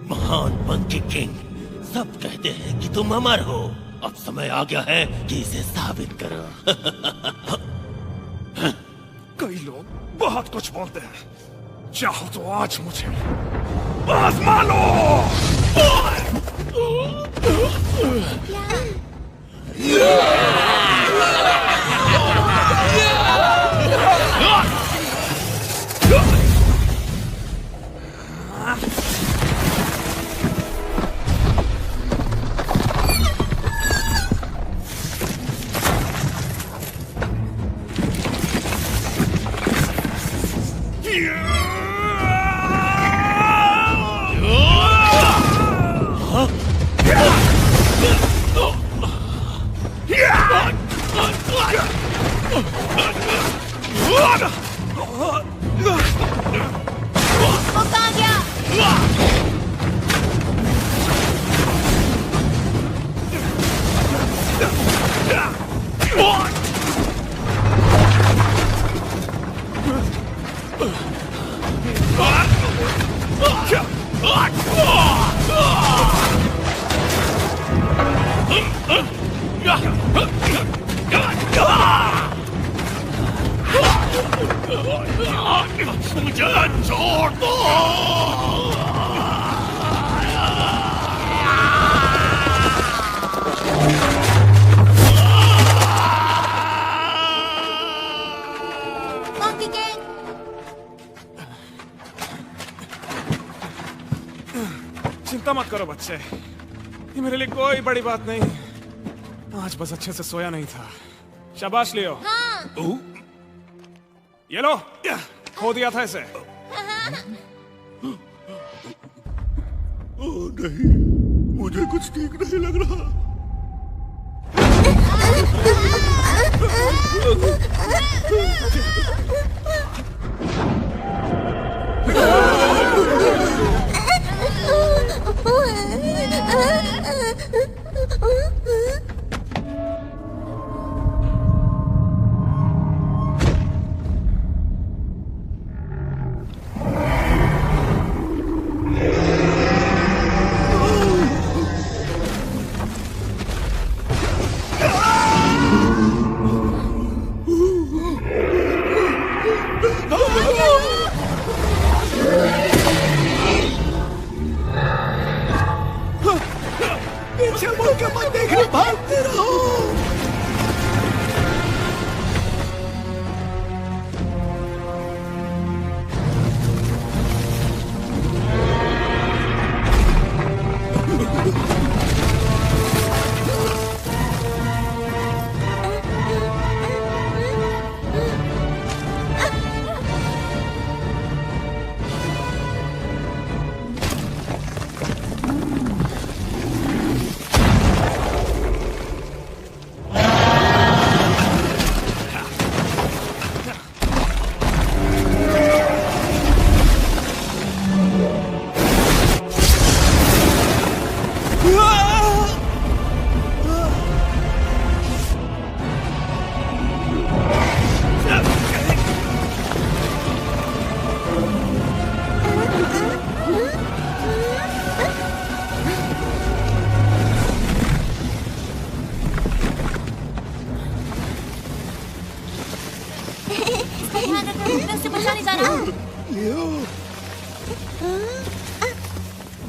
महान मंकी किंग, सब कहते हैं कि तुम अमर हो। अब समय आ गया है कि इसे साबित करो। कई लोग बहुत कुछ बोलते हैं, चाहो तो आज मुझे आजमा लो। करो बच्चे, ये मेरे लिए कोई बड़ी बात नहीं। आज बस अच्छे से सोया नहीं था। शाबाश लियो। हाँ। ये लो, खो दिया था इसे। ओह नहीं, मुझे कुछ ठीक नहीं लग रहा।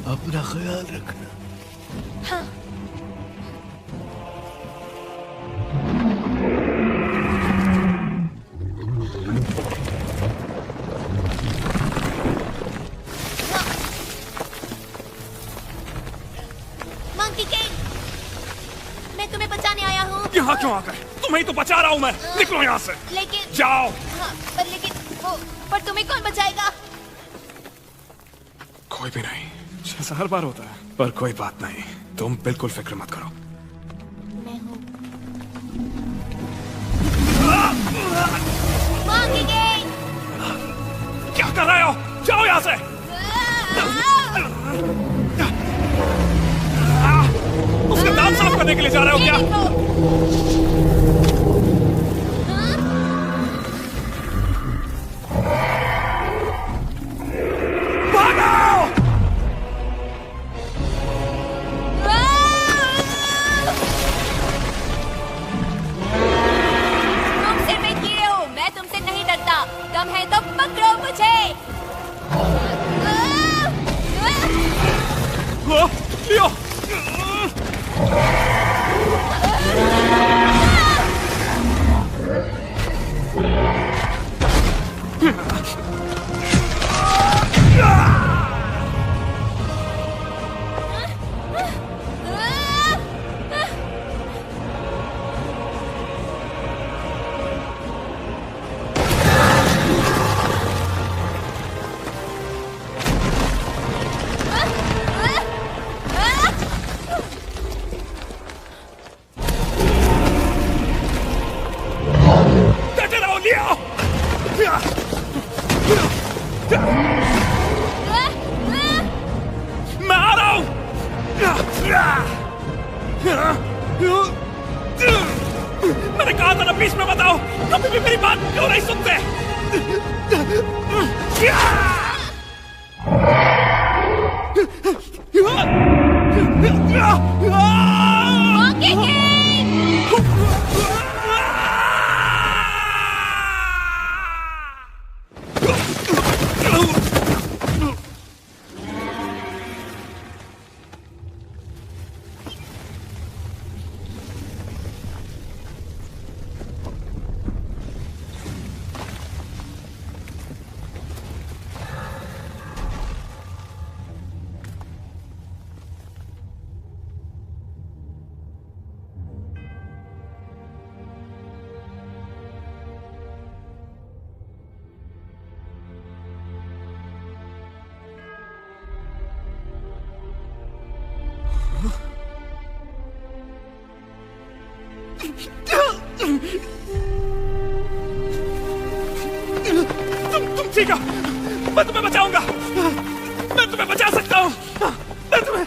अपना ख्याल रखना। हाँ। मंकी किंग, मैं तुम्हें बचाने आया हूँ। यहाँ क्यों आ गए? तुम्हें ही तो बचा रहा हूँ मैं। निकलो यहाँ से। लेकिन जाओ। हाँ, पर तुम्हें कौन बचाएगा? कोई भी नहीं, जैसा हर बार होता है। पर कोई बात नहीं, तुम बिल्कुल फिक्र मत करो। मैं हूँ। मंकी किंग, क्या कर रहे हो? जाओ यहाँ से। उसके दांत साफ करने के लिए जा रहे हो क्या? दम है तो पकड़ो मुझे। लियो। मैं आ रहा हूं। मैंने कहा था ना बीच में बताओ, कभी भी मेरी बात क्यों नहीं सुनते? तुम ठीक हो? मैं तुम्हें बचाऊंगा। मैं तुम्हें बचा सकता हूँ। मैं तुम्हें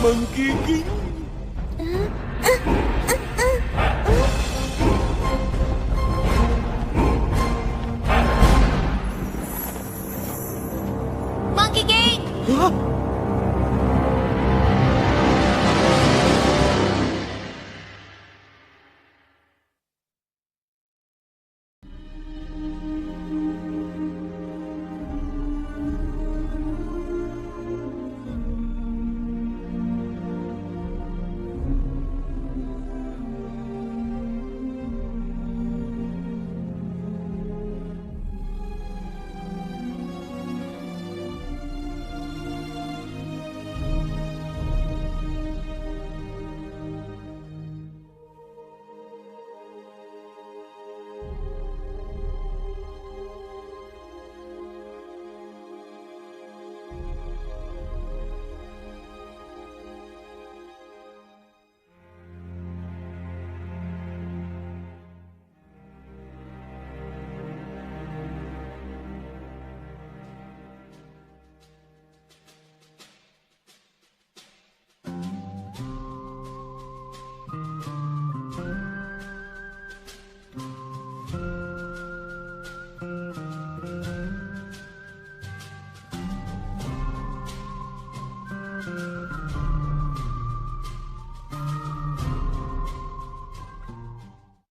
मंकी किंग